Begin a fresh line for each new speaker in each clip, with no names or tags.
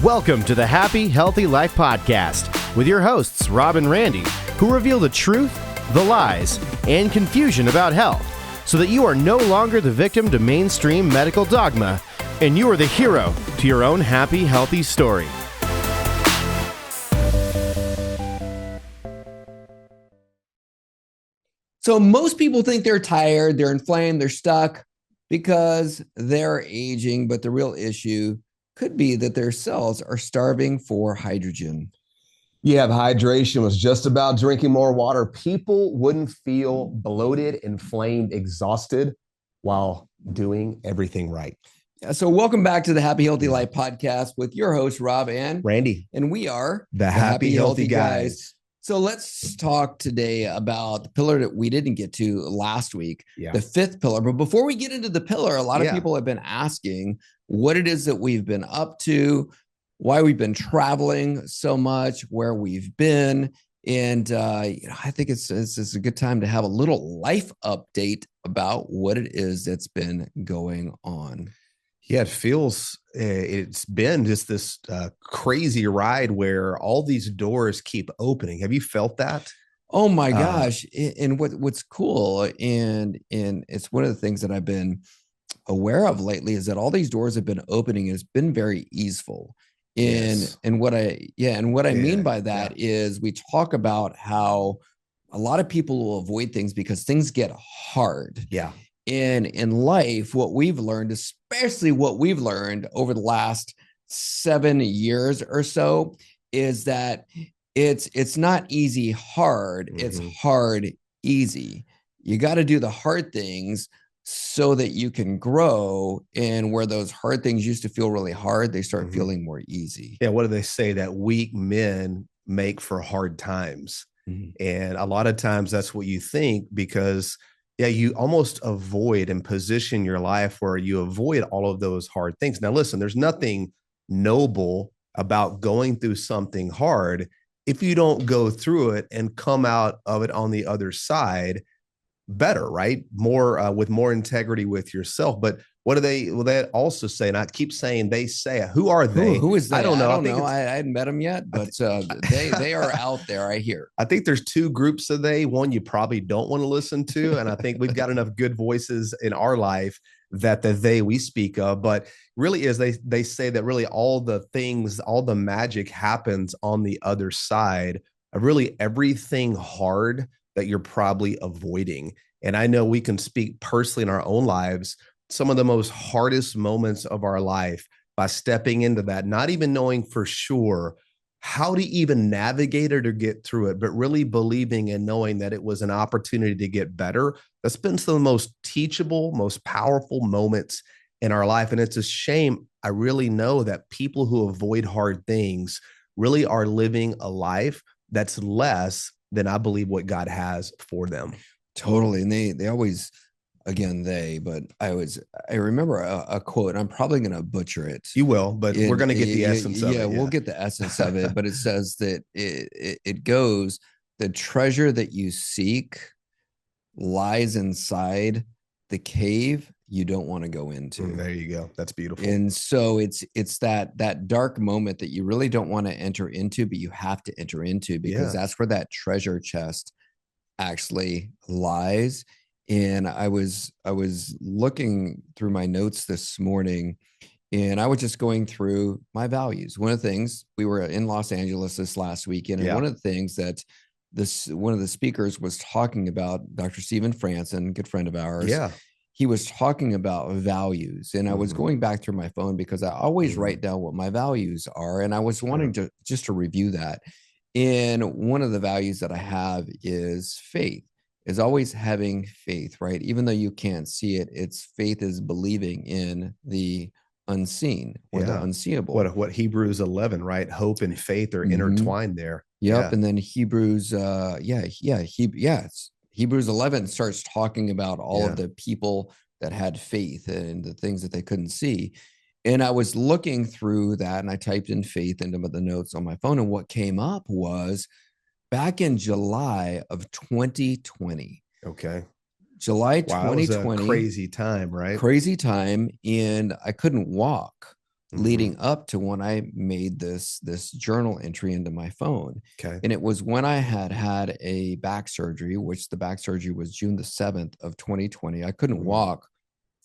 Welcome to the Happy, Healthy Life Podcast with your hosts, Rob and Randy, who reveal the truth, the lies, and confusion about health so that you are no longer the victim to mainstream medical dogma and you are the hero to your own happy, healthy story.
So most people think they're tired, they're inflamed, they're stuck because they're aging, but the real issue could be that their cells are starving for hydrogen.
Yeah, the hydration was just about drinking more water. People wouldn't feel bloated, inflamed, exhausted while doing everything right.
So welcome back to the Happy Healthy Life Podcast with your host, Rob and
Randy.
And we are
the Happy Healthy Guys.
So let's talk today about the pillar that we didn't get to last week, the fifth pillar. But before we get into the pillar, a lot of people have been asking what it is that we've been up to, why we've been traveling so much, where we've been. And I think it's a good time to have a little life update about what it is that's been going on.
Yeah, it's been just this crazy ride where all these doors keep opening. Have you felt that?
Oh my gosh. And what's cool, and it's one of the things that I've been aware of lately is that all these doors have been opening. It's been very easeful. And what I mean by that is we talk about how a lot of people will avoid things because things get hard.
Yeah.
And in life, what we've learned, especially what we've learned over the last 7 years or so, is that it's not easy hard. It's hard easy. You got to do the hard things so that you can grow. And where those hard things used to feel really hard, they start feeling more easy.
Yeah. What do they say? That weak men make for hard times. And a lot of times that's what you think because you almost avoid and position your life where you avoid all of those hard things. Now, listen, there's nothing noble about going through something hard if you don't go through it and come out of it on the other side better, right? More with more integrity with yourself. But what do they also say? And I keep saying they say, who are they?
Who is they?
I don't know.
I hadn't met them yet, but they are out there, I hear.
I think there's two groups of they. One you probably don't want to listen to. And I think we've got enough good voices in our life that the they we speak of. But really is they say that really all the things, all the magic happens on the other side of really everything hard that you're probably avoiding. And I know we can speak personally in our own lives, some of the most hardest moments of our life by stepping into that, not even knowing for sure how to even navigate it or get through it, but really believing and knowing that it was an opportunity to get better. That's been some of the most teachable, most powerful moments in our life. And it's a shame. I really know that people who avoid hard things really are living a life that's less than I believe what God has for them.
Totally. And they always, again, but I remember a quote, I'm probably going to butcher it.
You will, but we're going to get the essence of it.
Yeah, we'll get the essence of it. But it says that it goes, the treasure that you seek lies inside the cave you don't want to go into.
There you go. That's beautiful.
And so it's that dark moment that you really don't want to enter into, but you have to enter into because that's where that treasure chest actually lies. And I was looking through my notes this morning and I was just going through my values. One of the things, we were in Los Angeles this last weekend, and one of the things that one of the speakers was talking about, Dr. Stephen Franson, good friend of ours. Yeah. He was talking about values, and I was going back through my phone because I always write down what my values are. And I was wanting to review that. And one of the values that I have is faith, is always having faith, right? Even though you can't see it, faith is believing in the unseen or the unseeable.
What Hebrews 11, right? Hope and faith are intertwined there.
Yep. Yeah. And then Hebrews, Hebrews 11 starts talking about all of the people that had faith and the things that they couldn't see. And I was looking through that and I typed in faith into the notes on my phone. And what came up was back in July of 2020.
Okay.
July 2020.
That was a crazy time, right?
Crazy time. And I couldn't walk. leading up to when I made this journal entry into my phone.
Okay.
And it was when I had a back surgery, which the back surgery was June the 7th of 2020. I couldn't walk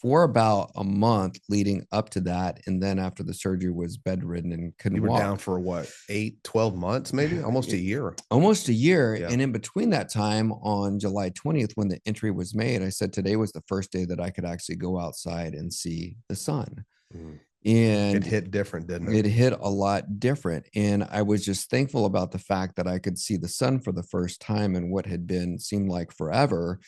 for about a month leading up to that. And then after the surgery was bedridden and couldn't walk.
You were down for what, 8-12 months, maybe almost a year.
Almost a year.
Yeah.
And in between that time, on July 20th, when the entry was made, I said today was the first day that I could actually go outside and see the sun. And
it hit different, didn't
It
it?
hit a lot different. And I was just thankful about the fact that I could see the sun for the first time in what had seemed like forever.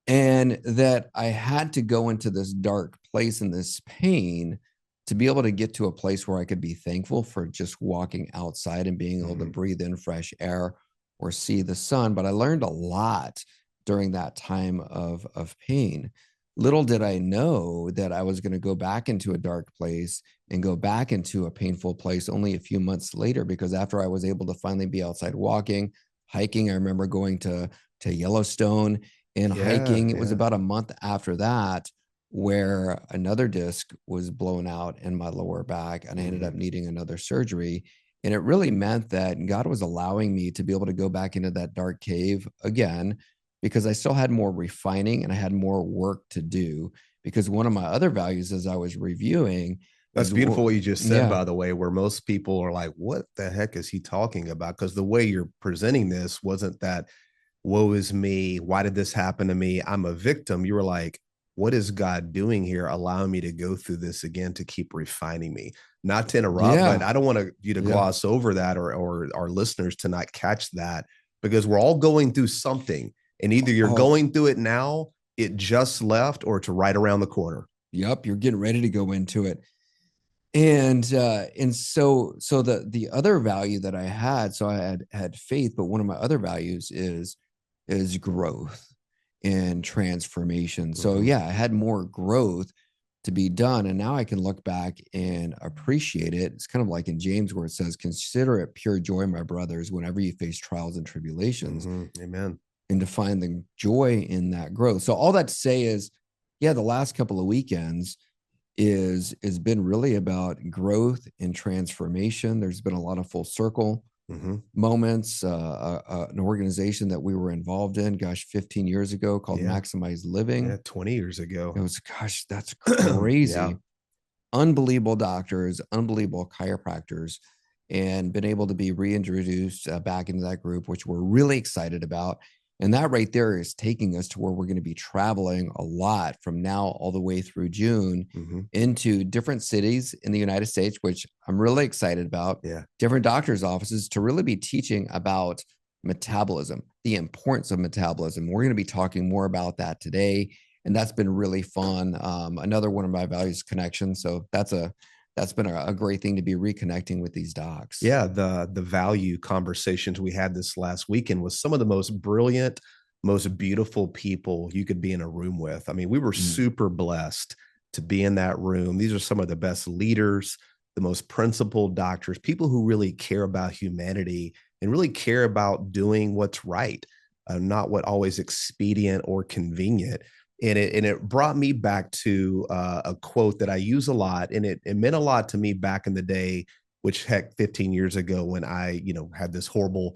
And that I had to go into this dark place and this pain to be able to get to a place where I could be thankful for just walking outside and being able to breathe in fresh air or see the sun. But I learned a lot during that time of pain. Little did I know that I was going to go back into a dark place and go back into a painful place only a few months later, because after I was able to finally be outside walking, hiking, I remember going to Yellowstone and hiking. It was about a month after that where another disc was blown out in my lower back, and I ended up needing another surgery. And it really meant that God was allowing me to be able to go back into that dark cave again, because I still had more refining and I had more work to do. Because one of my other values, as I was reviewing,
that's beautiful what you just said, by the way, where most people are like, what the heck is he talking about? Because the way you're presenting this wasn't that, woe is me, why did this happen to me, I'm a victim. You were like, what is God doing here, allowing me to go through this again to keep refining me? Not to interrupt, but I don't want you to gloss over that, or our listeners to not catch that, because we're all going through something, and either you're going through it now, it just left, or it's right around the corner.
Yep, you're getting ready to go into it. And so the other value that I had, so I had faith, but one of my other values is growth and transformation. So I had more growth to be done. And now I can look back and appreciate it. It's kind of like in James where it says, consider it pure joy, my brothers, whenever you face trials and tribulations.
Amen.
And to find the joy in that growth. So all that to say is, the last couple of weekends is been really about growth and transformation. There's been a lot of full circle moments, an organization that we were involved in, 15 years ago, called Maximize Living.
20 years ago.
It was, that's crazy. Unbelievable doctors, unbelievable chiropractors, and been able to be reintroduced back into that group, which we're really excited about. And that right there is taking us to where we're going to be traveling a lot from now all the way through June into different cities in the United States, which I'm really excited about. Different doctors' offices to really be teaching about metabolism, the importance of metabolism. We're going to be talking more about that today. And that's been really fun. Another one of my values, connection. So that's been a great thing to be reconnecting with these docs.
Yeah, the value conversations we had this last weekend was some of the most brilliant, most beautiful people you could be in a room with. I mean, we were super blessed to be in that room. These are some of the best leaders, the most principled doctors, people who really care about humanity and really care about doing what's right, not what always expedient or convenient. And it brought me back to a quote that I use a lot, and it meant a lot to me back in the day, which 15 years ago when I, had this horrible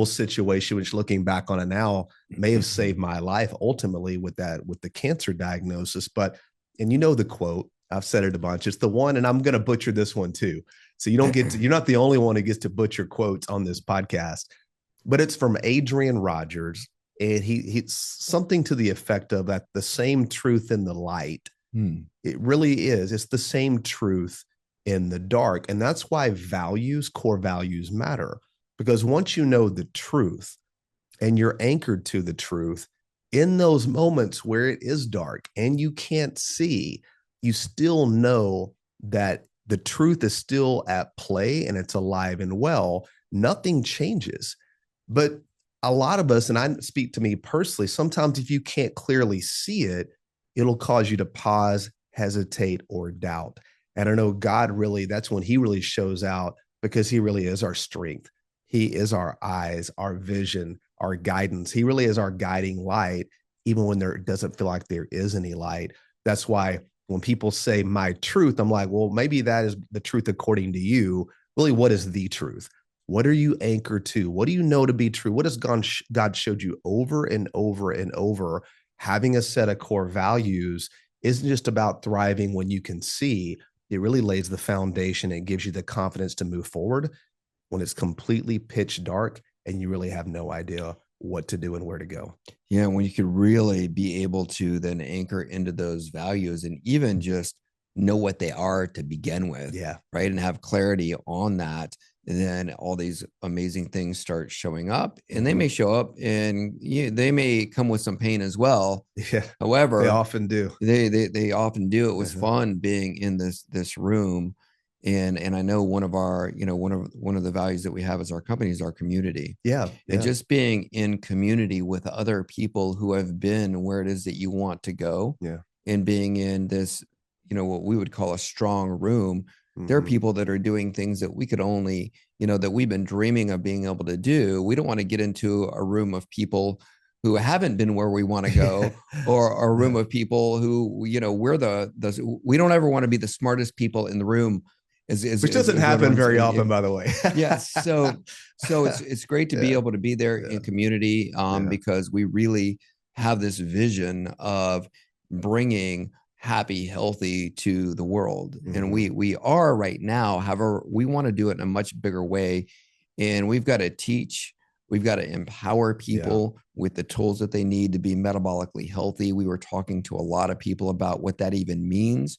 situation, which looking back on it now may have saved my life ultimately with the cancer diagnosis. But, and the quote, I've said it a bunch. It's the one, and I'm going to butcher this one too. So you're not the only one who gets to butcher quotes on this podcast, but it's from Adrian Rogers. And he's something to the effect of that the same truth in the light. It really is. It's the same truth in the dark. And that's why core values matter. Because once you know the truth and you're anchored to the truth, in those moments where it is dark and you can't see, you still know that the truth is still at play and it's alive and well. Nothing changes. But a lot of us, and I speak to me personally, sometimes if you can't clearly see it, it'll cause you to pause, hesitate, or doubt. And I know God really, that's when he really shows out, because he really is our strength. He is our eyes, our vision, our guidance. He really is our guiding light, even when there doesn't feel like there is any light. That's why when people say my truth, I'm like, well, maybe that is the truth according to you. Really, what is the truth? What are you anchored to? What do you know to be true? What has God showed you over and over and over? Having a set of core values isn't just about thriving when you can see. It really lays the foundation and gives you the confidence to move forward when it's completely pitch dark and you really have no idea what to do and where to go.
Yeah, when you could really be able to then anchor into those values and even just know what they are to begin with.
Yeah.
Right. And have clarity on that. And then all these amazing things start showing up, and they may show up and they may come with some pain as well.
Yeah.
However,
they often do.
They often do. It was fun being in this room. And I know one of our, one of the values that we have as our company is our community.
Yeah.
And just being in community with other people who have been where it is that you want to go.
Yeah.
And being in this, what we would call a strong room. There are people that are doing things that we could only, that we've been dreaming of being able to do. We don't want to get into a room of people who haven't been where we want to go, or a room of people who, we don't ever want to be the smartest people in the room.
Which doesn't happen very often, by the way.
Yes. So it's great to be able to be there in community, because we really have this vision of bringing happy, healthy to the world. And we are right now. However, we want to do it in a much bigger way. And we've got to teach, we've got to empower people with the tools that they need to be metabolically healthy. We were talking to a lot of people about what that even means.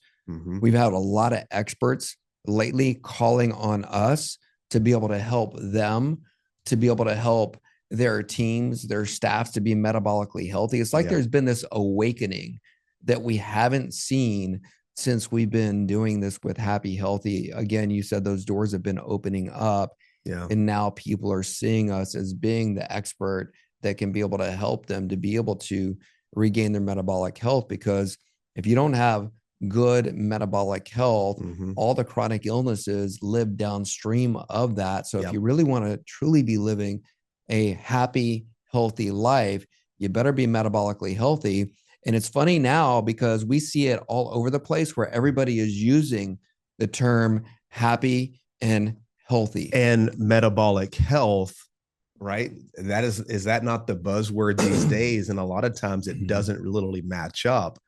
We've had a lot of experts lately calling on us to be able to help them, to be able to help their teams, their staff to be metabolically healthy. It's like there's been this awakening that we haven't seen since we've been doing this with Happy Healthy. Again, you said those doors have been opening up, and now people are seeing us as being the expert that can be able to help them to be able to regain their metabolic health. Because if you don't have good metabolic health, all the chronic illnesses live downstream of that. So if you really want to truly be living a happy, healthy life, you better be metabolically healthy. And it's funny now because we see it all over the place where everybody is using the term happy and healthy.
And metabolic health, right? Is that not the buzzword these days? And a lot of times it doesn't literally match up.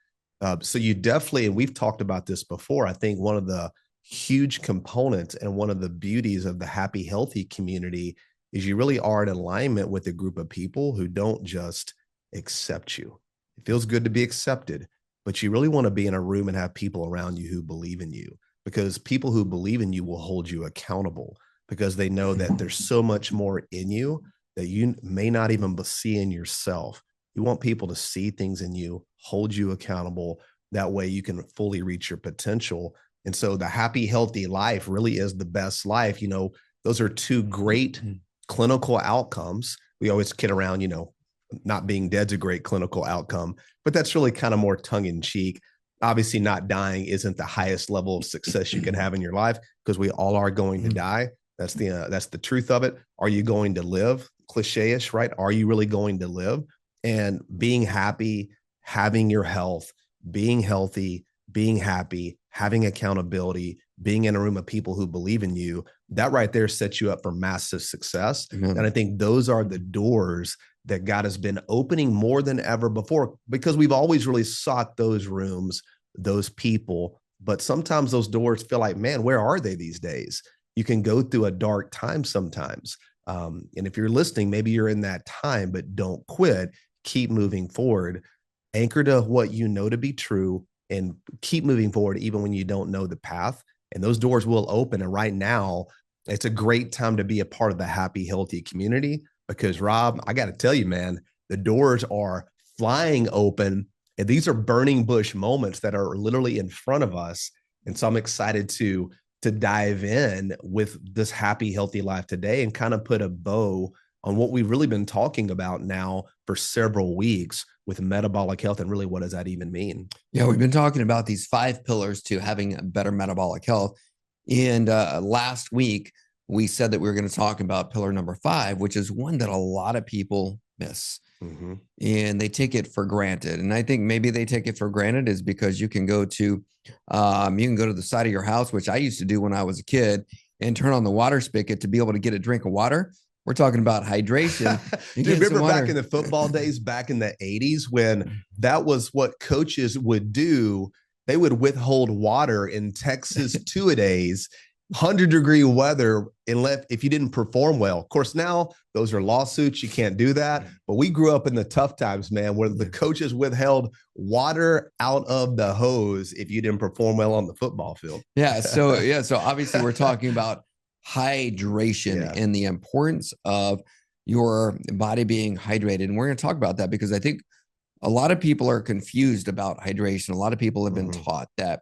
So you definitely, and we've talked about this before, I think one of the huge components and one of the beauties of the happy, healthy community is you really are in alignment with a group of people who don't just accept you. It feels good to be accepted, but you really want to be in a room and have people around you who believe in you, because people who believe in you will hold you accountable because they know that there's so much more in you that you may not even see in yourself. You want people to see things in you, hold you accountable. That way you can fully reach your potential. And so the happy, healthy life really is the best life. Those are two great clinical outcomes. We always kid around, not being dead's a great clinical outcome, but that's really kind of more tongue in cheek. Obviously, not dying isn't the highest level of success you can have in your life, because we all are going to die. That's the truth of it. Are you going to live? Cliche-ish, right? Are you really going to live? And being happy, having your health, being healthy, being happy, having accountability, being in a room of people who believe in you, that right there sets you up for massive success. And I think those are the doors that God has been opening more than ever before, because we've always really sought those rooms, those people, but sometimes those doors feel like, man, where are they these days? You can go through a dark time sometimes. And if you're listening, maybe you're in that time, but don't quit. Keep moving forward. Anchor to what you know to be true and keep moving forward even when you don't know the path. And those doors will open. And right now, it's a great time to be a part of the happy, healthy community, because Rob, I got to tell you, man, the doors are flying open. And these are burning bush moments that are literally in front of us. And so I'm excited to dive in with this happy, healthy life today and kind of put a bow on what we've really been talking about now for several weeks with metabolic health. And really, what does that even mean?
Yeah, we've been talking about these 5 pillars to having a better metabolic health. And last week, we said that we were going to talk about pillar number 5, which is one that a lot of people miss.
Mm-hmm.
And they take it for granted. And I think maybe they take it for granted is because you can go to the side of your house, which I used to do when I was a kid, and turn on the water spigot to be able to get a drink of water. We're talking about hydration.
Dude, remember back in the football days, back in the 80s, when that was what coaches would do? They would withhold water in Texas two-a-days, 100-degree weather, if you didn't perform well. Of course, now those are lawsuits. You can't do that. But we grew up in the tough times, man, where the coaches withheld water out of the hose if you didn't perform well on the football field.
So obviously we're talking about hydration and the importance of your body being hydrated. And we're going to talk about that because I think a lot of people are confused about hydration. A lot of people have been taught that,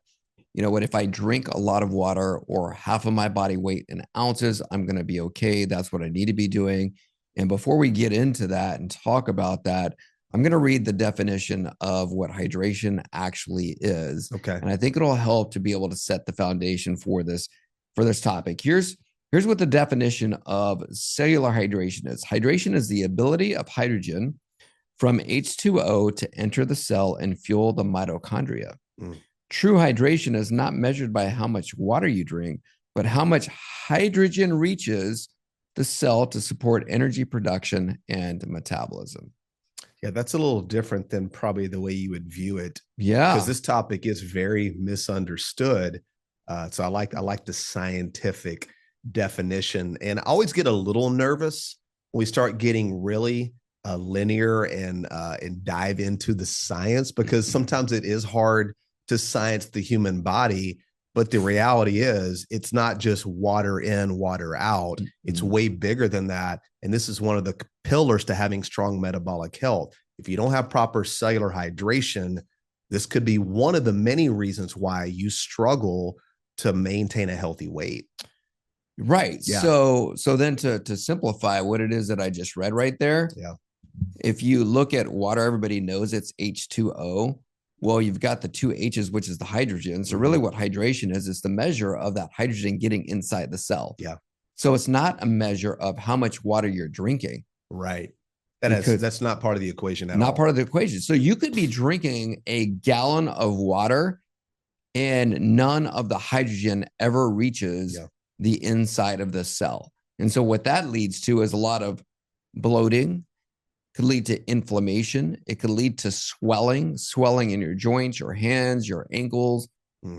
if I drink a lot of water or half of my body weight in ounces, I'm going to be okay. That's what I need to be doing. And before we get into that and talk about that, I'm going to read the definition of what hydration actually is.
Okay.
And I think it'll help to be able to set the foundation for this topic. Here's what the definition of cellular hydration is. Hydration is the ability of hydrogen from H2O to enter the cell and fuel the mitochondria. True hydration is not measured by how much water you drink, but how much hydrogen reaches the cell to support energy production and metabolism.
Yeah, that's a little different than probably the way you would view it.
Yeah.
Because this topic is very misunderstood. So I like the scientific definition. And I always get a little nervous when we start getting really linear and dive into the science, because sometimes it is hard to science the human body. But the reality is it's not just water in, water out. It's way bigger than that. And this is one of the pillars to having strong metabolic health. If you don't have proper cellular hydration, this could be one of the many reasons why you struggle to maintain a healthy weight.
Right.
Yeah.
So then to simplify what it is that I just read right there.
Yeah.
If you look at water, everybody knows it's H2O. Well, you've got the two H's, which is the hydrogen. So really what hydration is the measure of that hydrogen getting inside the cell.
Yeah.
So it's not a measure of how much water you're drinking.
Right. That's not part of the equation at all.
Not part of the equation. So you could be drinking a gallon of water and none of the hydrogen ever reaches the inside of the cell. And so what that leads to is a lot of bloating, could lead to inflammation. It could lead to swelling in your joints, your hands, your ankles,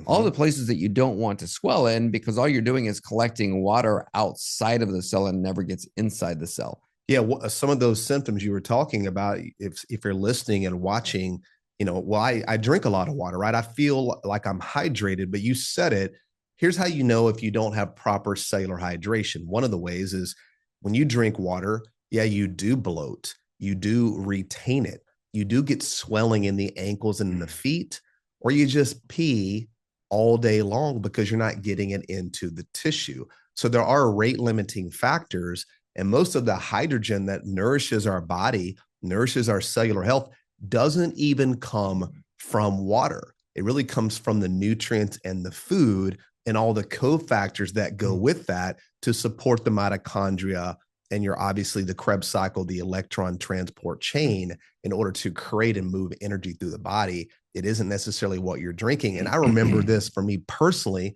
all the places that you don't want to swell in, because all you're doing is collecting water outside of the cell and never gets inside the cell.
Yeah. Some of those symptoms you were talking about, if you're listening and watching, I drink a lot of water, right? I feel like I'm hydrated, but you said it. Here's how you know if you don't have proper cellular hydration. One of the ways is when you drink water, you do bloat. You do retain it. You do get swelling in the ankles and in the feet, or you just pee all day long because you're not getting it into the tissue. So there are rate limiting factors, and most of the hydrogen that nourishes our body, nourishes our cellular health, doesn't even come from water. It really comes from the nutrients and the food and all the cofactors that go with that to support the mitochondria and obviously the Krebs cycle, the electron transport chain, in order to create and move energy through the body. It isn't necessarily what you're drinking. And I remember this for me personally.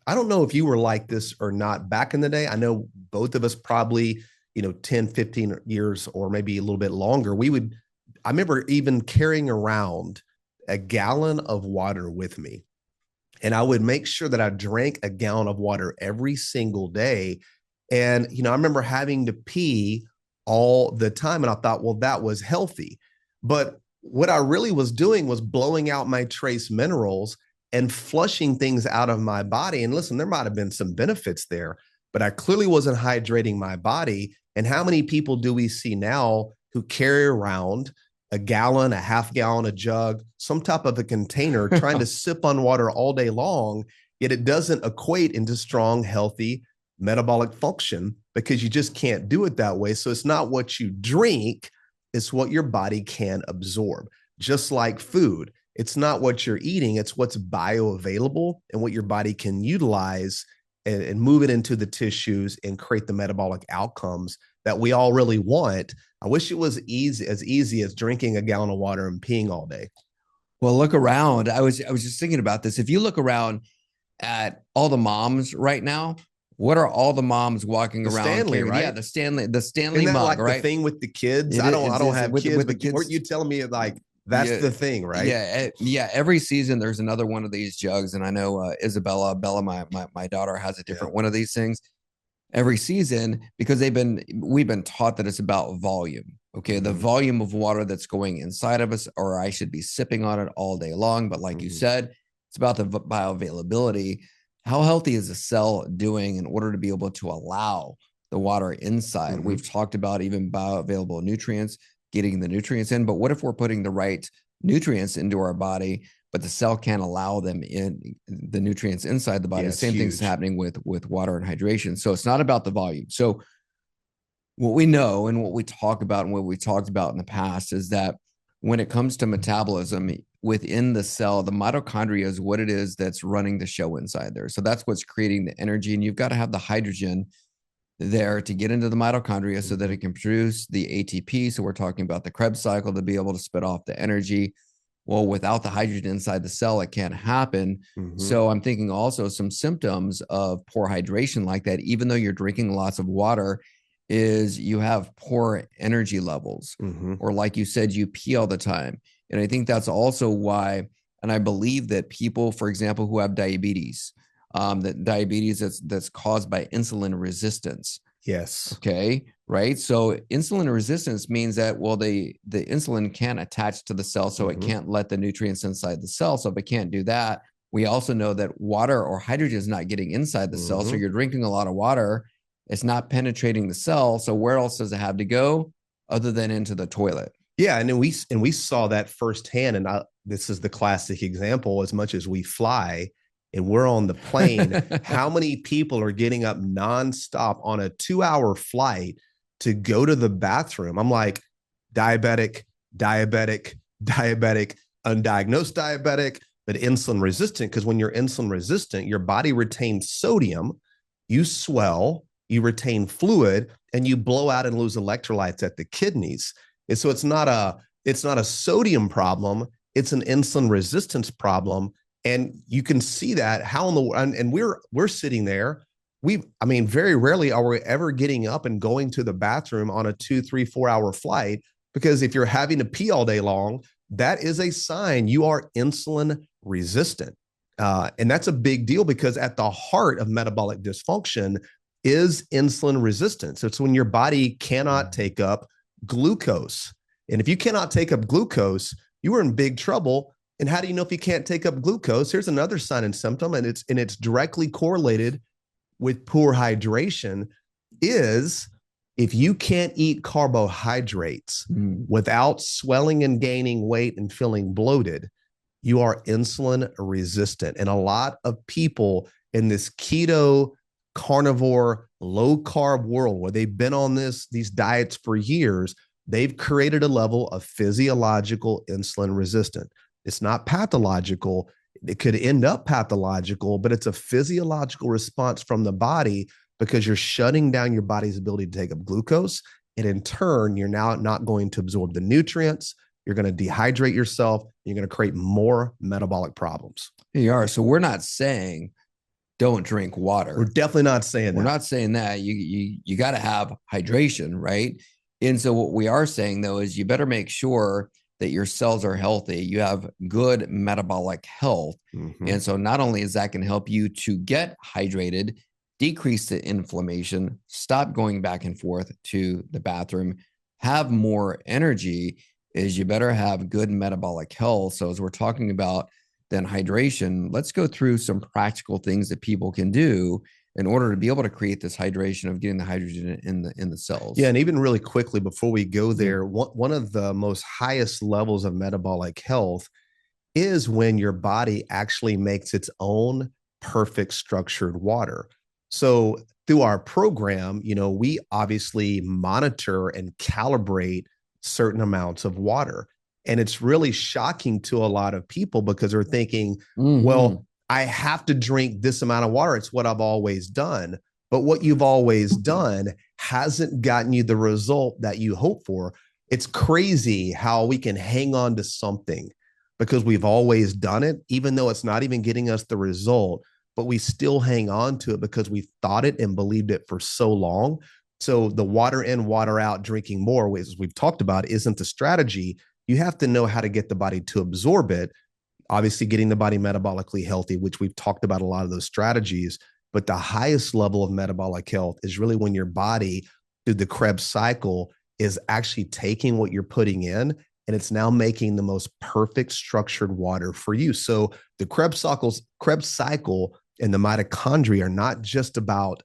I don't know if you were like this or not back in the day. I know both of us probably, 10, 15 years or maybe a little bit longer. I remember even carrying around a gallon of water with me. And I would make sure that I drank a gallon of water every single day. And, I remember having to pee all the time. And I thought, well, that was healthy. But what I really was doing was blowing out my trace minerals and flushing things out of my body. And listen, there might have been some benefits there, but I clearly wasn't hydrating my body. And how many people do we see now who carry around a gallon, a half gallon, a jug, some type of a container, trying to sip on water all day long, yet it doesn't equate into strong, healthy metabolic function because you just can't do it that way. So it's not what you drink, it's what your body can absorb. Just like food, it's not what you're eating, it's what's bioavailable and what your body can utilize and move it into the tissues and create the metabolic outcomes that we all really want. I wish it was as easy as drinking a gallon of water and peeing all day.
Well, look around. I was just thinking about this. If you look around at all the moms right now, what are all the moms walking around
Stanley,
carrying?
right?
Yeah, the Stanley
Isn't that
mug,
like
right?
the thing with the kids? I don't have kids, but weren't you telling me like that's the thing, right?
Yeah. Every season there's another one of these jugs, and I know Bella, my daughter, has a different one of these things every season because we've been taught that it's about volume. Okay, the volume of water that's going inside of us, or I should be sipping on it all day long. But like you said, it's about the bioavailability. How healthy is a cell doing in order to be able to allow the water inside? We've talked about even bioavailable nutrients, getting the nutrients in. But what if we're putting the right nutrients into our body, but the cell can't allow them in, the nutrients inside the body? The same thing's happening with water and hydration. So it's not about the volume. So what we know and what we talk about and what we talked about in the past is that when it comes to metabolism within the cell, the mitochondria is what it is that's running the show inside there. So that's what's creating the energy. And you've got to have the hydrogen there to get into the mitochondria so that it can produce the ATP. So we're talking about the Krebs cycle to be able to spit off the energy. Well, without the hydrogen inside the cell, it can't happen. So I'm thinking also some symptoms of poor hydration like that, even though you're drinking lots of water, is you have poor energy levels, or like you said, you pee all the time. And I think that's also why, and I believe that people, for example, who have diabetes, that diabetes that's caused by insulin resistance.
Yes.
Okay. Right. So insulin resistance means that, well, the insulin can't attach to the cell, so it can't let the nutrients inside the cell. So if it can't do that, we also know that water or hydrogen is not getting inside the cell. So you're drinking a lot of water. It's not penetrating the cell. So where else does it have to go other than into the toilet?
Yeah. And then we saw that firsthand. And this is the classic example. As much as we fly and we're on the plane, how many people are getting up nonstop on a 2-hour flight to go to the bathroom? I'm like, diabetic, undiagnosed diabetic, but insulin resistant. Because when you're insulin resistant, your body retains sodium, you swell, you retain fluid, and you blow out and lose electrolytes at the kidneys. And so it's not a sodium problem, it's an insulin resistance problem. And you can see that and we're sitting there. Very rarely are we ever getting up and going to the bathroom on a 2, 3, 4-hour flight, because if you're having to pee all day long, that is a sign you are insulin resistant. And that's a big deal, because at the heart of metabolic dysfunction is insulin resistance. It's when your body cannot take up glucose. And if you cannot take up glucose, you are in big trouble. And how do you know if you can't take up glucose? Here's another sign and symptom, and it's directly correlated with poor hydration, is if you can't eat carbohydrates without swelling and gaining weight and feeling bloated, you are insulin resistant. And a lot of people in this keto, carnivore, low carb world, where they've been on these diets for years, they've created a level of physiological insulin resistant. It's not pathological. It could end up pathological, but it's a physiological response from the body, because you're shutting down your body's ability to take up glucose. And in turn, you're now not going to absorb the nutrients. You're going to dehydrate yourself. You're going to create more metabolic problems.
You are. So we're not saying don't drink water.
We're definitely not saying that.
We're not saying that. You got to have hydration, right? And so what we are saying, though, is you better make sure that your cells are healthy. You have good metabolic health. And so not only is that going to help you to get hydrated, decrease the inflammation, stop going back and forth to the bathroom, have more energy, is you better have good metabolic health. So as we're talking about then hydration, let's go through some practical things that people can do in order to be able to create this hydration of getting the hydrogen in the cells.
Yeah, and even really quickly before we go there, one of the most highest levels of metabolic health is when your body actually makes its own perfect structured water. So through our program, we obviously monitor and calibrate certain amounts of water. And it's really shocking to a lot of people, because they're thinking, well, I have to drink this amount of water. It's what I've always done. but what you've always done hasn't gotten you the result that you hope for. It's crazy how we can hang on to something because we've always done it, even though it's not even getting us the result, but we still hang on to it because we thought it and believed it for so long. So the water in, water out, drinking more, as we've talked about, isn't the strategy. You have to know how to get the body to absorb it. Obviously, getting the body metabolically healthy, which we've talked about a lot of those strategies. But the highest level of metabolic health is really when your body, through the Krebs cycle, is actually taking what you're putting in and it's now making the most perfect structured water for you. So the Krebs cycle and the mitochondria are not just about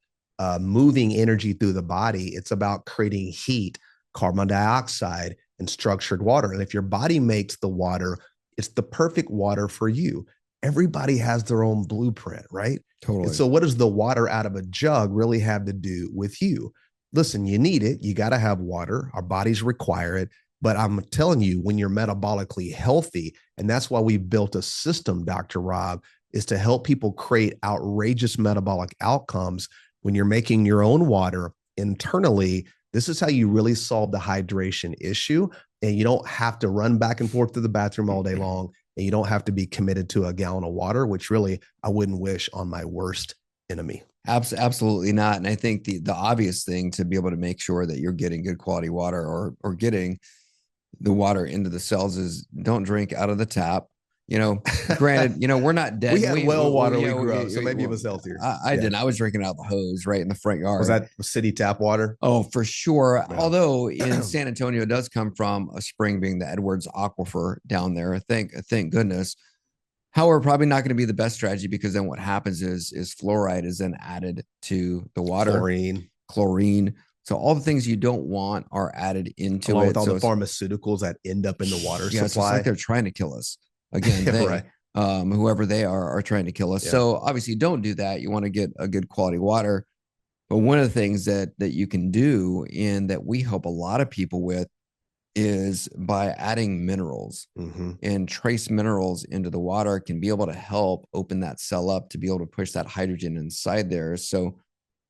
moving energy through the body. It's about creating heat, carbon dioxide, and structured water. And if your body makes the water, it's the perfect water for you. Everybody has their own blueprint, right?
Totally.
And so what does the water out of a jug really have to do with you? Listen, you need it. You got to have water. Our bodies require it. But I'm telling you, when you're metabolically healthy, and that's why we built a system, Dr. Rob, is to help people create outrageous metabolic outcomes. When you're making your own water internally, this is how you really solve the hydration issue. And you don't have to run back and forth to the bathroom all day long. And you don't have to be committed to a gallon of water, which really I wouldn't wish on my worst enemy.
Absolutely not. And I think the obvious thing to be able to make sure that you're getting good quality water or getting the water into the cells is don't drink out of the tap. Granted, we're not dead.
We had well water we grew up, so maybe it was healthier.
I didn't. I was drinking out of the hose right in the front yard.
Was that city tap water?
Oh, for sure.
Yeah.
Although in San Antonio, it does come from a spring, being the Edwards Aquifer down there. Thank goodness. However, probably not going to be the best strategy, because then what happens is fluoride is then added to the water. Chlorine. So all the things you don't want are added into
along
it.
With all the pharmaceuticals that end up in the water supply.
It's like they're trying to kill us. Again,
right.
Whoever they are trying to kill us. Yeah. So obviously don't do that. You want to get a good quality water. But one of the things that you can do, and that we help a lot of people with, is by adding minerals. And trace minerals into the water can be able to help open that cell up to be able to push that hydrogen inside there. So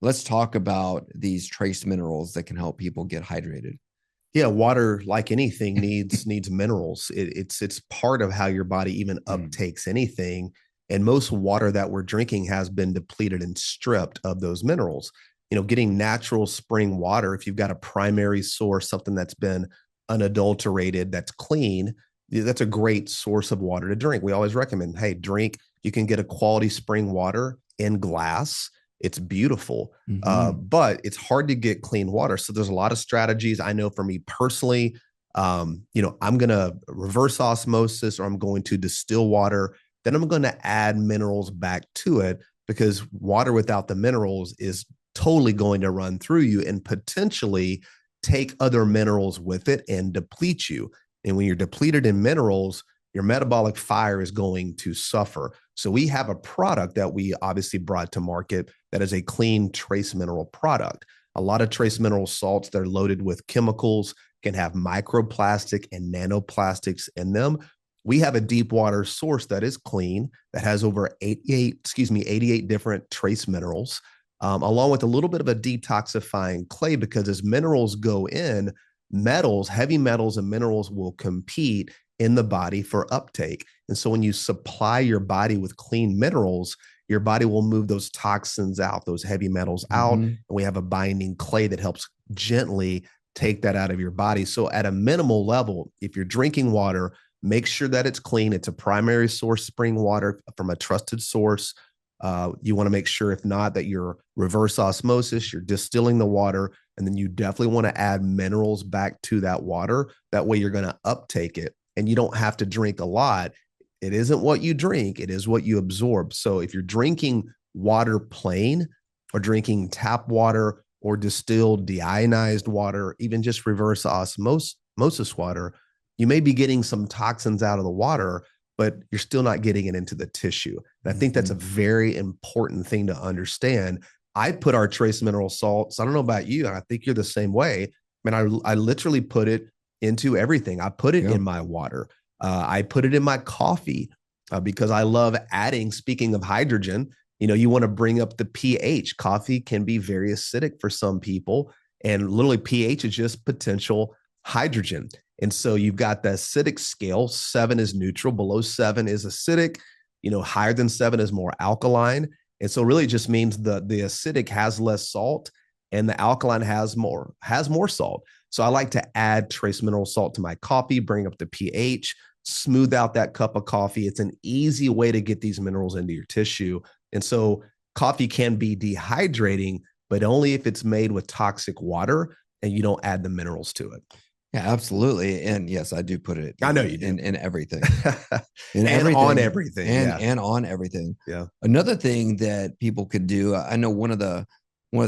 let's talk about these trace minerals that can help people get hydrated.
Yeah, water, like anything, needs minerals. It's part of how your body even uptakes anything. And most water that we're drinking has been depleted and stripped of those minerals. Getting natural spring water, if you've got a primary source, something that's been unadulterated, that's clean, that's a great source of water to drink. We always recommend, hey, drink. You can get a quality spring water in glass. It's beautiful, but it's hard to get clean water. So there's a lot of strategies. I know for me personally, I'm going to reverse osmosis, or I'm going to distill water. Then I'm going to add minerals back to it, because water without the minerals is totally going to run through you and potentially take other minerals with it and deplete you. And when you're depleted in minerals, your metabolic fire is going to suffer. So we have a product that we obviously brought to market that is a clean trace mineral product. A lot of trace mineral salts that are loaded with chemicals can have microplastic and nanoplastics in them. We have a deep water source that is clean, that has over 88 different trace minerals, along with a little bit of a detoxifying clay, because as minerals go in, heavy metals and minerals will compete in the body for uptake. And so when you supply your body with clean minerals, your body will move those toxins out, those heavy metals out. And we have a binding clay that helps gently take that out of your body. So at a minimal level, if you're drinking water, make sure that it's clean. It's a primary source spring water from a trusted source. You want to make sure, if not, that you're reverse osmosis, you're distilling the water, and then you definitely want to add minerals back to that water. That way you're going to uptake it, and you don't have to drink a lot. It isn't what you drink, it is what you absorb. So if you're drinking water plain, or drinking tap water, or distilled deionized water, even just reverse osmosis water, you may be getting some toxins out of the water, but you're still not getting it into the tissue. And I think that's a very important thing to understand. I put our trace mineral salts, I don't know about you, and I think you're the same way. I literally put it into everything. I put it in my water. I put it in my coffee because I love adding, speaking of hydrogen, You want to bring up the pH. Coffee can be very acidic for some people, and literally pH is just potential hydrogen. And so you've got the acidic scale. 7 is neutral. Below 7 is acidic. Higher than 7 is more alkaline. And so really it just means the acidic has less salt and the alkaline has more salt. So I like to add trace mineral salt to my coffee, bring up the pH, smooth out that cup of coffee. It's an easy way to get these minerals into your tissue. And so coffee can be dehydrating, but only if it's made with toxic water and you don't add the minerals to it.
Yeah, absolutely. And yes, I do put it.
I know you do.
In everything.
And everything. On everything.
And on everything.
Yeah.
Another thing that people could do, I know one of the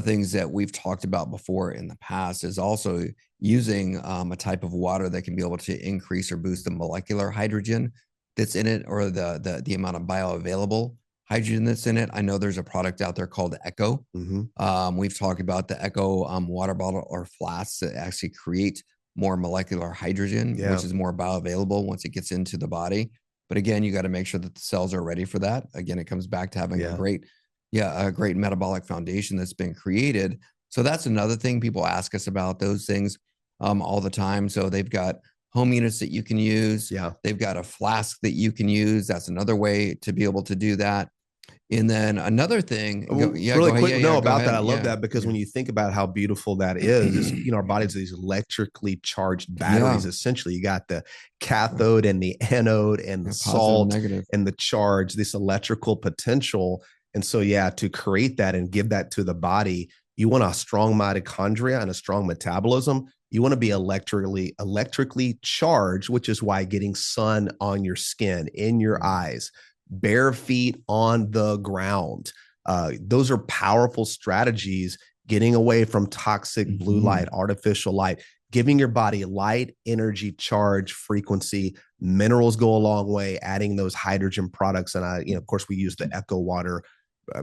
things that we've talked about before in the past is also using a type of water that can be able to increase or boost the molecular hydrogen that's in it, or the amount of bioavailable hydrogen that's in it. I know there's a product out there called Echo.
Mm-hmm.
We've talked about the Echo water bottle or flasks that actually create more molecular hydrogen, which is more bioavailable once it gets into the body. But again, you got to make sure that the cells are ready for that. Again, it comes back to having a great metabolic foundation that's been created. So that's another thing people ask us about those things all the time. So they've got home units that you can use.
Yeah.
They've got a flask that you can use. That's another way to be able to do that. And then another thing,
really quick, about that. I love that because when you think about how beautiful that is, our bodies are these electrically charged batteries. Essentially, you got the cathode and the anode and the salt and the charge, this electrical potential. And so, to create that and give that to the body, you want a strong mitochondria and a strong metabolism. You want to be electrically charged, which is why getting sun on your skin, in your eyes, bare feet on the ground. Those are powerful strategies, getting away from toxic blue light, artificial light, giving your body light, energy, charge, frequency. Minerals go a long way, adding those hydrogen products. And of course, we use the Echo water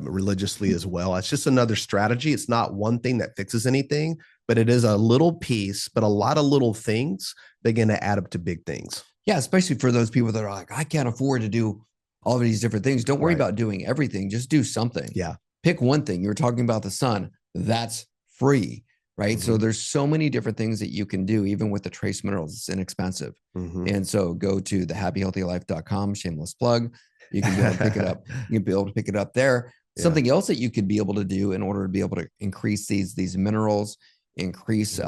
religiously as well. It's just another strategy. It's not one thing that fixes anything, but it is a little piece, but a lot of little things begin to add up to big things.
Yeah, especially for those people that are like, I can't afford to do all of these different things. Don't worry about doing everything. Just do something.
Yeah.
Pick one thing. You were talking about the sun. That's free, right? So there's so many different things that you can do, even with the trace minerals. It's inexpensive. And so go to thehappyhealthylife.com, shameless plug. You can be able to pick it up. You can be able to pick it up there. Something else that you could be able to do in order to be able to increase these minerals, increase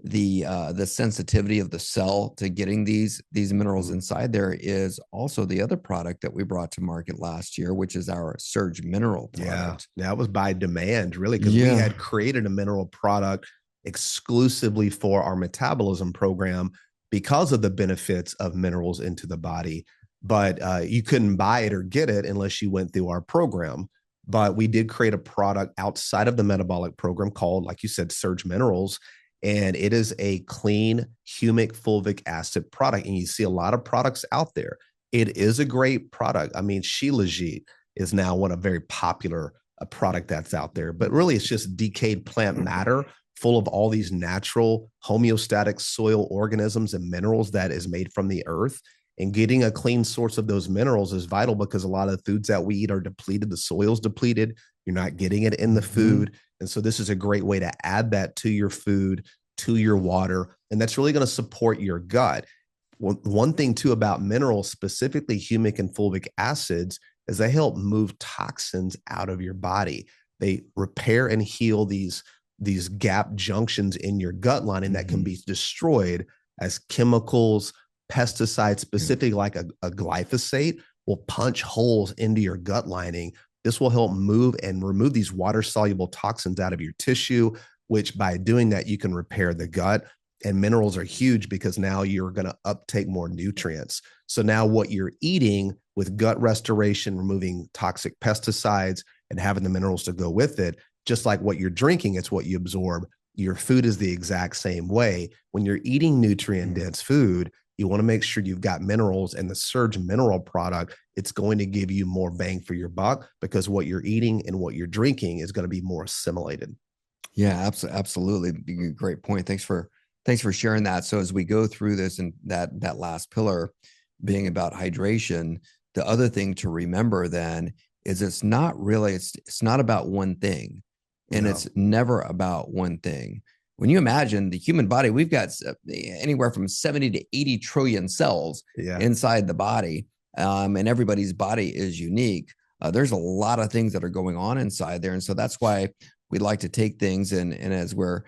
the sensitivity of the cell to getting these minerals inside there, is also the other product that we brought to market last year, which is our Surge Mineral product.
Yeah, that was by demand, really, because we had created a mineral product exclusively for our metabolism program because of the benefits of minerals into the body. But you couldn't buy it or get it unless you went through our program. But we did create a product outside of the metabolic program called, like you said, Surge Minerals. And it is a clean humic fulvic acid product. And you see a lot of products out there. It is a great product. I mean, Shilajit is now one of very popular product that's out there. But really, it's just decayed plant matter full of all these natural homeostatic soil organisms and minerals that is made from the earth. And getting a clean source of those minerals is vital because a lot of the foods that we eat are depleted. The soil's depleted. You're not getting it in the food. And so this is a great way to add that to your food, to your water. And that's really going to support your gut. One thing too about minerals, specifically humic and fulvic acids, is they help move toxins out of your body. They repair and heal these gap junctions in your gut lining that can be destroyed as chemicals, pesticides, specifically like a glyphosate, will punch holes into your gut lining. This will help move and remove these water-soluble toxins out of your tissue, which by doing that, you can repair the gut. And minerals are huge because now you're going to uptake more nutrients. So now what you're eating with gut restoration, removing toxic pesticides and having the minerals to go with it, just like what you're drinking, it's what you absorb. Your food is the exact same way. When you're eating nutrient-dense food, you want to make sure you've got minerals, and the Surge Mineral product, it's going to give you more bang for your buck because what you're eating and what you're drinking is going to be more assimilated.
Yeah, absolutely. Great point. Thanks for sharing that. So as we go through this, and that last pillar being about hydration, the other thing to remember then is it's not really, it's not about one thing, and it's never about one thing. When you imagine the human body, we've got anywhere from 70 to 80 trillion cells inside the body, and everybody's body is unique. There's a lot of things that are going on inside there, and so that's why we like to take things and as we're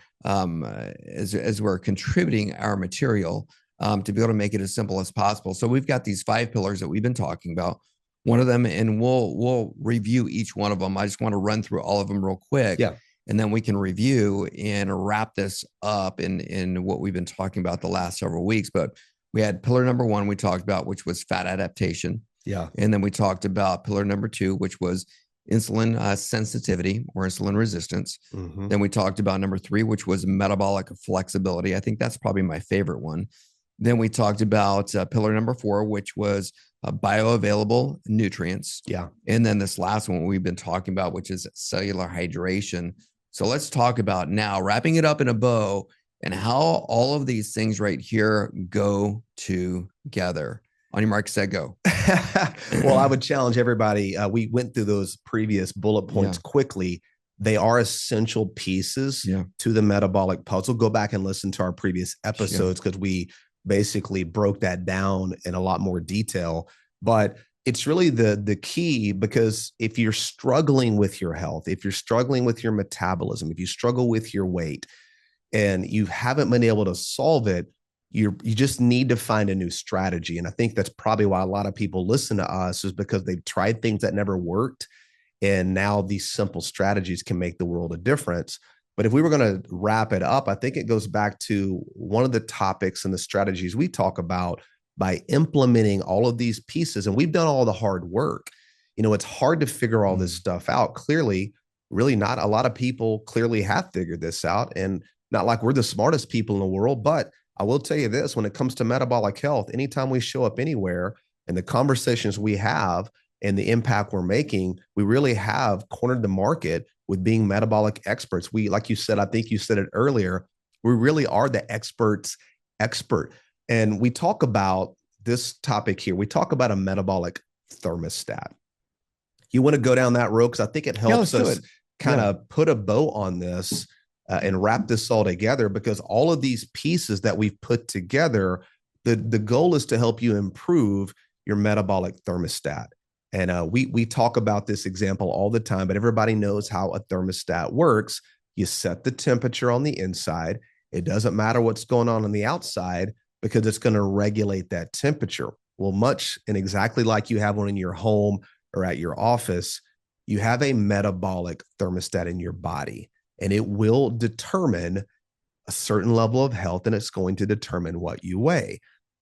contributing our material to be able to make it as simple as possible. So we've got these 5 pillars that we've been talking about. One of them, and we'll review each one of them. I just want to run through all of them real quick.
Yeah.
And then we can review and wrap this up in what we've been talking about the last several weeks. But we had pillar number 1 we talked about, which was fat adaptation.
Yeah.
And then we talked about pillar number 2, which was insulin sensitivity or insulin resistance.
Mm-hmm.
Then we talked about number 3, which was metabolic flexibility. I think that's probably my favorite one. Then we talked about pillar number 4, which was bioavailable nutrients.
Yeah.
And then this last one we've been talking about, which is cellular hydration. So let's talk about now, wrapping it up in a bow, and how all of these things right here go together. On your mark, set, go.
Well, I would challenge everybody. We went through those previous bullet points quickly. They are essential pieces to the metabolic puzzle. Go back and listen to our previous episodes because we basically broke that down in a lot more detail. But it's really the key, because if you're struggling with your health, if you're struggling with your metabolism, if you struggle with your weight and you haven't been able to solve it, you just need to find a new strategy. And I think that's probably why a lot of people listen to us, is because they've tried things that never worked. And now these simple strategies can make the world a difference. But if we were going to wrap it up, I think it goes back to one of the topics and the strategies we talk about by implementing all of these pieces. And we've done all the hard work. You know, it's hard to figure all this stuff out. Clearly, really not a lot of people clearly have figured this out, and not like we're the smartest people in the world. But I will tell you this, when it comes to metabolic health, anytime we show up anywhere and the conversations we have and the impact we're making, we really have cornered the market with being metabolic experts. We, like you said, I think you said it earlier, we really are the experts' expert. And we talk about this topic here. We talk about a metabolic thermostat. You want to go down that road, because I think it helps us kind of put a bow on this and wrap this all together, because all of these pieces that we've put together, the goal is to help you improve your metabolic thermostat. And we talk about this example all the time, but everybody knows how a thermostat works. You set the temperature on the inside. It doesn't matter what's going on the outside, because it's going to regulate that temperature. Well, much and exactly like you have one in your home or at your office, you have a metabolic thermostat in your body, and it will determine a certain level of health, and it's going to determine what you weigh.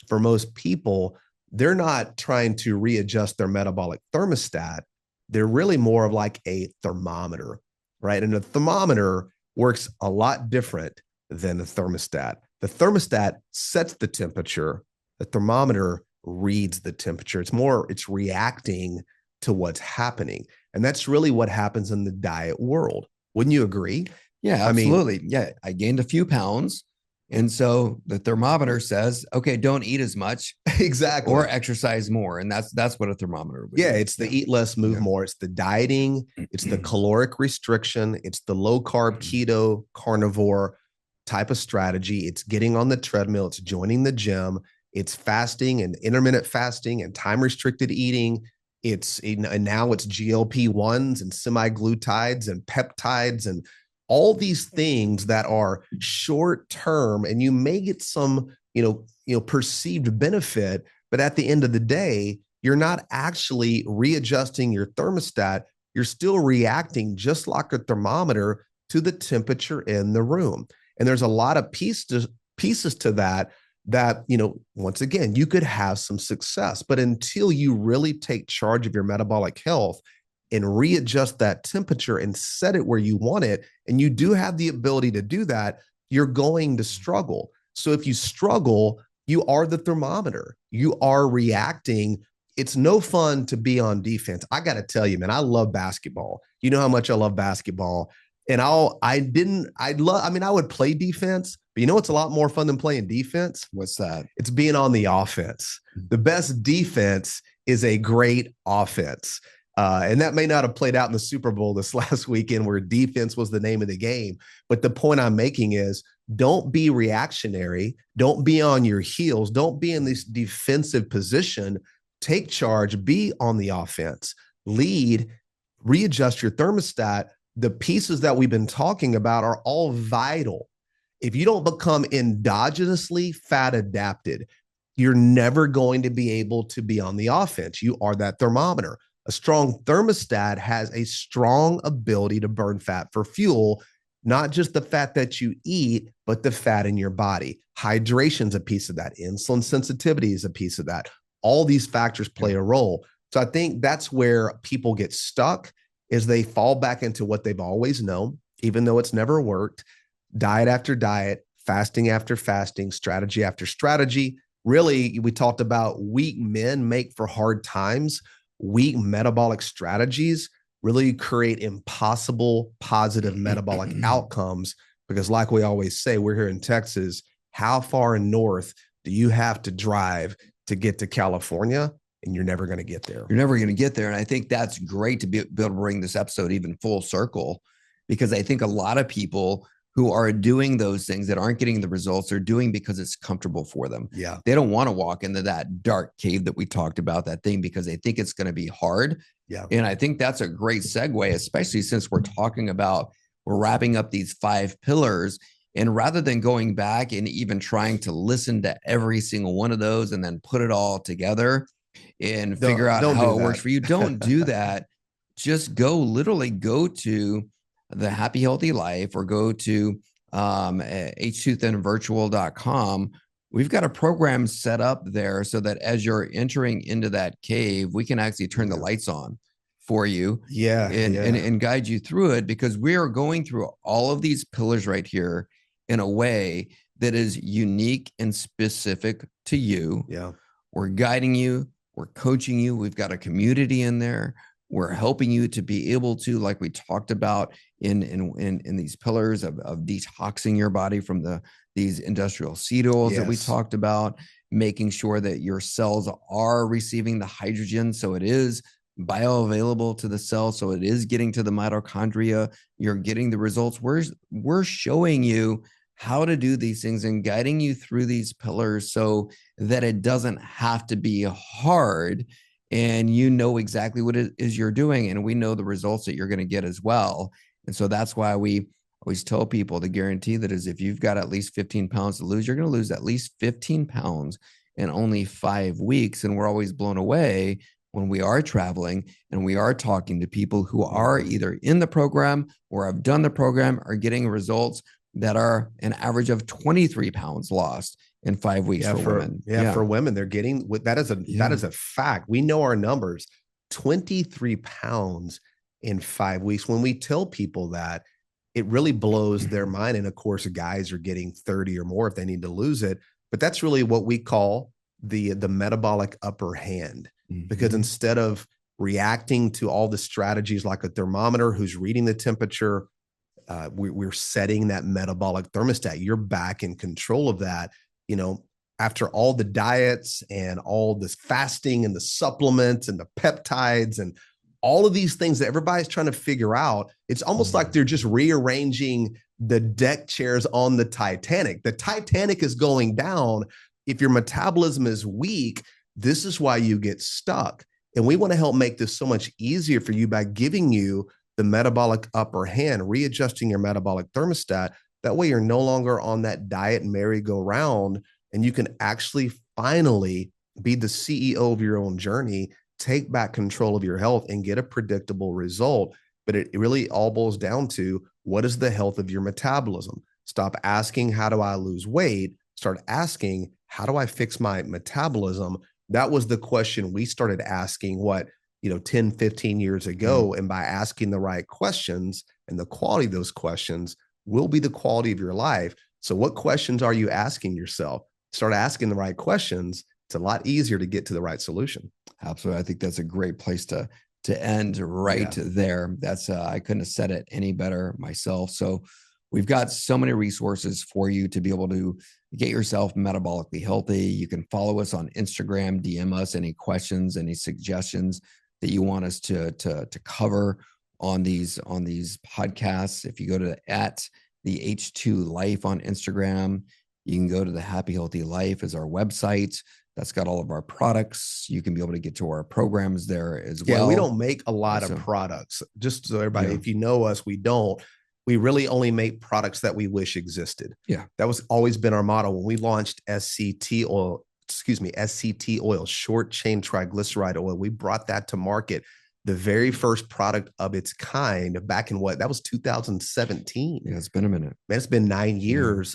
For most people, they're not trying to readjust their metabolic thermostat. They're really more of like a thermometer, right? And a thermometer works a lot different than the thermostat. The thermostat sets the temperature. The thermometer reads the temperature. It's reacting to what's happening. And that's really what happens in the diet world. Wouldn't you agree?
Yeah, absolutely. I gained a few pounds. And so the thermometer says, okay, don't eat as much.
Exactly.
Or exercise more. And that's what a thermometer would do.
It's the eat less, move more. It's the dieting. It's the caloric restriction. It's the low carb, keto, carnivore type of strategy. It's getting on the treadmill. It's joining the gym. It's fasting and intermittent fasting and time restricted eating. And now it's GLP-1s and semi-glutides and peptides and all these things that are short term, and you may get some, perceived benefit, but at the end of the day, you're not actually readjusting your thermostat. You're still reacting just like a thermometer to the temperature in the room. And there's a lot of pieces to that, once again, you could have some success, but until you really take charge of your metabolic health and readjust that temperature and set it where you want it, and you do have the ability to do that, you're going to struggle. So if you struggle, you are the thermometer. You are reacting. It's no fun to be on defense. I got to tell you, man, I love basketball. You know how much I love basketball. And I would play defense, but you know what's a lot more fun than playing defense?
What's that?
It's being on the offense. The best defense is a great offense. And that may not have played out in the Super Bowl this last weekend where defense was the name of the game. But the point I'm making is don't be reactionary. Don't be on your heels. Don't be in this defensive position. Take charge. Be on the offense. Lead. Readjust your thermostat. The pieces that we've been talking about are all vital. If you don't become endogenously fat adapted, you're never going to be able to be on the offense. You are that thermometer. A strong thermostat has a strong ability to burn fat for fuel, not just the fat that you eat, but the fat in your body. Hydration's a piece of that. Insulin sensitivity is a piece of that. All these factors play a role. So I think that's where people get stuck, is they fall back into what they've always known, even though it's never worked. Diet after diet, fasting after fasting, strategy after strategy. Really, we talked about weak men make for hard times. Weak metabolic strategies really create impossible positive metabolic outcomes, because like we always say, we're here in Texas. How far north do you have to drive to get to California? And you're never going to get there.
You're never going to get there. And I think that's great to be able to bring this episode even full circle, because I think a lot of people who are doing those things that aren't getting the results they're doing because it's comfortable for them.
Yeah.
They don't want to walk into that dark cave that we talked about, that thing, because they think it's going to be hard.
Yeah.
And I think that's a great segue, especially since we're talking about, we're wrapping up these 5 pillars. And rather than going back and even trying to listen to every single one of those and then put it all together and figure out how it works for you, don't do that. Just literally go to the Happy Healthy Life, or go to h2thinvirtual.com. We've got a program set up there so that as you're entering into that cave, we can actually turn the lights on for you, and guide you through it, because we are going through all of these pillars right here in a way that is unique and specific to you.
Yeah.
We're guiding you, we're coaching you. We've got a community in there. We're helping you to be able to, like we talked about in these pillars of detoxing your body from these industrial seed oils that we talked about, making sure that your cells are receiving the hydrogen, so it is bioavailable to the cell, so it is getting to the mitochondria. You're getting the results. We're showing you how to do these things and guiding you through these pillars so that it doesn't have to be hard, and you know exactly what it is you're doing, and we know the results that you're going to get as well. And so that's why we always tell people the guarantee that is, if you've got at least 15 pounds to lose, you're going to lose at least 15 pounds in only 5 weeks. And we're always blown away when we are traveling and we are talking to people who are either in the program or have done the program, are getting results that are an average of 23 pounds lost in 5 weeks for women.
For women, they're getting, that is a fact. We know our numbers, 23 pounds in 5 weeks. When we tell people that, it really blows their mind. And of course, guys are getting 30 or more if they need to lose it. But that's really what we call the metabolic upper hand, because instead of reacting to all the strategies like a thermometer who's reading the temperature, we're setting that metabolic thermostat. You're back in control of that. After all the diets and all this fasting and the supplements and the peptides and all of these things that everybody's trying to figure out, it's almost like they're just rearranging the deck chairs on the Titanic. The Titanic is going down. If your metabolism is weak, this is why you get stuck. And we want to help make this so much easier for you by giving you the metabolic upper hand, readjusting your metabolic thermostat. That way you're no longer on that diet merry-go-round, and you can actually finally be the CEO of your own journey, take back control of your health, and get a predictable result. But it really all boils down to, what is the health of your metabolism? Stop asking, how do I lose weight? Start asking, how do I fix my metabolism? That was the question we started asking, 10, 15 years ago. And by asking the right questions, and the quality of those questions will be the quality of your life. So what questions are you asking yourself? Start asking the right questions. It's a lot easier to get to the right solution.
Absolutely. I think that's a great place to end right there. That's I couldn't have said it any better myself. So we've got so many resources for you to be able to get yourself metabolically healthy. You can follow us on Instagram, DM us any questions, any suggestions. that you want us to cover on these podcasts. If you go to the H2 Life on Instagram, you can go to the Happy Healthy Life as our website. That's got all of our products. You can be able to get to our programs there as well.
Yeah, we don't make a lot of products. Just so everybody, if you know us, we don't. We really only make products that we wish existed.
Yeah.
That was always been our motto. When we launched SCT oil, short chain triglyceride oil, we brought that to market. The very first product of its kind back in that was 2017.
Yeah, it's been a minute.
Man, it's been 9 years.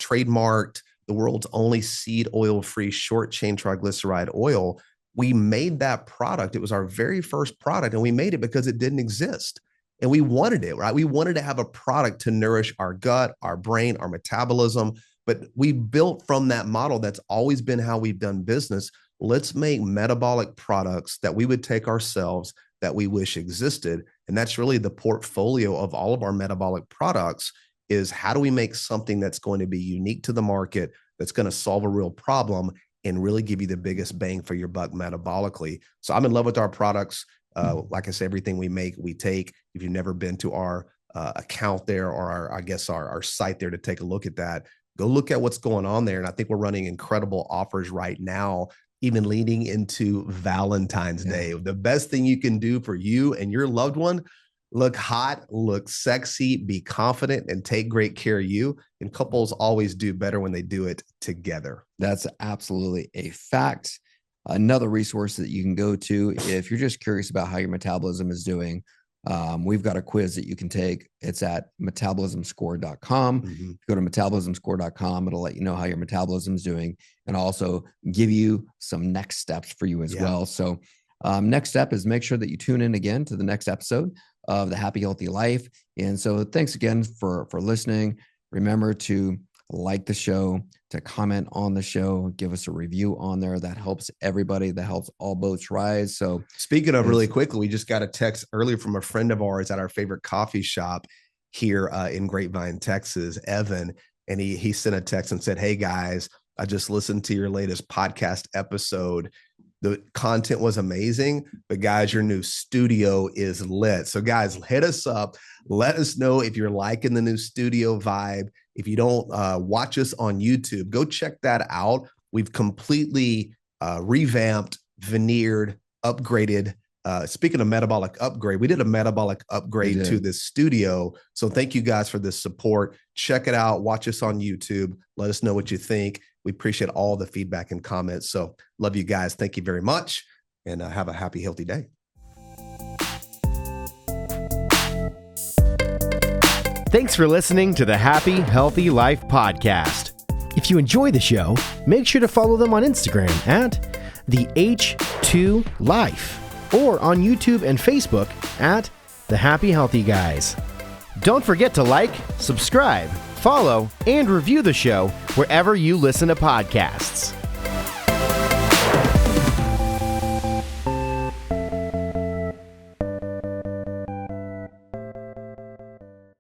Trademarked, the world's only seed oil-free short chain triglyceride oil. We made that product. It was our very first product, and we made it because it didn't exist. And we wanted it, right? We wanted to have a product to nourish our gut, our brain, our metabolism. But we built from that model. That's always been how we've done business. Let's make metabolic products that we would take ourselves that we wish existed. And that's really the portfolio of all of our metabolic products, is how do we make something that's going to be unique to the market, that's going to solve a real problem and really give you the biggest bang for your buck metabolically. So I'm in love with our products. Like I said, everything we make, we take. If you've never been to our account there, or our site there to take a look at that, go look at what's going on there. And I think we're running incredible offers right now, even leading into Valentine's Day. The best thing you can do for you and your loved one: look hot, look sexy, be confident, and take great care of you. And couples always do better when they do it together.
That's absolutely a fact. Another resource that you can go to if you're just curious about how your metabolism is doing, we've got a quiz that you can take. It's at metabolismscore.com.
Mm-hmm.
Go to metabolismscore.com. It'll let you know how your metabolism is doing, and also give you some next steps for you as well. So next step is make sure that you tune in again to the next episode of the Happy Healthy Life. And so thanks again for listening. Remember to like the show, to comment on the show, give us a review on there. That helps everybody. That helps all boats rise. So
speaking of, really quickly, we just got a text earlier from a friend of ours at our favorite coffee shop here in Grapevine, Texas, Evan. And he sent a text and said, "Hey guys, I just listened to your latest podcast episode. The content was amazing, but guys, your new studio is lit. So guys, hit us up. Let us know if you're liking the new studio vibe. If you don't watch us on YouTube, go check that out. We've completely revamped, veneered, upgraded. Speaking of metabolic upgrade, we did a metabolic upgrade to this studio. So thank you guys for this support. Check it out. Watch us on YouTube. Let us know what you think. We appreciate all the feedback and comments. So love you guys. Thank you very much. And have a happy, healthy day.
Thanks for listening to the Happy Healthy Life podcast. If you enjoy the show, make sure to follow them on Instagram at the H2 Life, or on YouTube and Facebook at the Happy Healthy Guys. Don't forget to like, subscribe, follow, and review the show wherever you listen to podcasts.